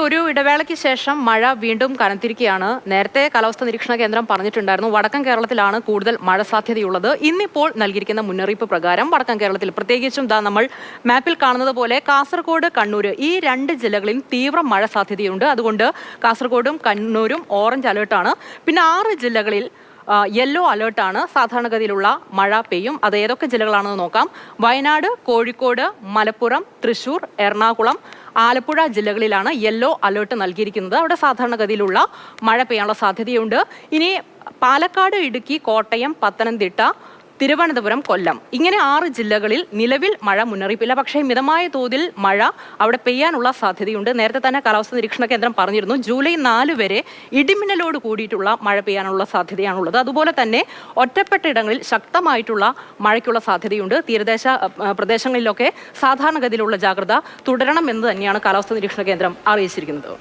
ഒരു ഇടവേളയ്ക്ക് ശേഷം മഴ വീണ്ടും കനത്തിരിക്കുകയാണ്. നേരത്തെ കാലാവസ്ഥാ നിരീക്ഷണ കേന്ദ്രം പറഞ്ഞിട്ടുണ്ടായിരുന്നു വടക്കൻ കേരളത്തിലാണ് കൂടുതൽ മഴ സാധ്യതയുള്ളത്. ഇന്നിപ്പോൾ നൽകിയിരിക്കുന്ന മുന്നറിയിപ്പ് പ്രകാരം വടക്കൻ കേരളത്തിൽ പ്രത്യേകിച്ചും നമ്മൾ മാപ്പിൽ കാണുന്നത് പോലെ കാസർഗോഡ്, കണ്ണൂർ ഈ രണ്ട് ജില്ലകളിൽ തീവ്ര മഴ സാധ്യതയുണ്ട്. അതുകൊണ്ട് കാസർഗോഡും കണ്ണൂരും ഓറഞ്ച് അലേർട്ടാണ്. പിന്നെ 6 ജില്ലകളിൽ യെല്ലോ അലേർട്ടാണ്. സാധാരണഗതിയിലുള്ള മഴ പെയ്യും. അത് ഏതൊക്കെ ജില്ലകളാണെന്ന് നോക്കാം. വയനാട്, കോഴിക്കോട്, മലപ്പുറം, തൃശൂർ, എറണാകുളം, ആലപ്പുഴ ജില്ലകളിലാണ് യെല്ലോ അലേർട്ട് നൽകിയിരിക്കുന്നത്. അവിടെ സാധാരണഗതിയിലുള്ള മഴ പെയ്യാനുള്ള സാധ്യതയുണ്ട്. ഇനി പാലക്കാട്, ഇടുക്കി, കോട്ടയം, പത്തനംതിട്ട, തിരുവനന്തപുരം, കൊല്ലം ഇങ്ങനെ 6 ജില്ലകളിൽ നിലവിൽ മഴ മുന്നറിയിപ്പില്ല. പക്ഷേ മിതമായ തോതിൽ മഴ അവിടെ പെയ്യാനുള്ള സാധ്യതയുണ്ട്. നേരത്തെ തന്നെ കാലാവസ്ഥാ നിരീക്ഷണ കേന്ദ്രം പറഞ്ഞിരുന്നു ജൂലൈ 4 വരെ ഇടിമിന്നലോട് കൂടിയിട്ടുള്ള മഴ പെയ്യാനുള്ള സാധ്യതയാണുള്ളത്. അതുപോലെ തന്നെ ഒറ്റപ്പെട്ട ഇടങ്ങളിൽ ശക്തമായിട്ടുള്ള മഴയ്ക്കുള്ള സാധ്യതയുണ്ട്. തീരദേശ പ്രദേശങ്ങളിലൊക്കെ സാധാരണഗതിയിലുള്ള ജാഗ്രത തുടരണം എന്ന് തന്നെയാണ് കാലാവസ്ഥാ നിരീക്ഷണ കേന്ദ്രം അറിയിച്ചിരിക്കുന്നത്.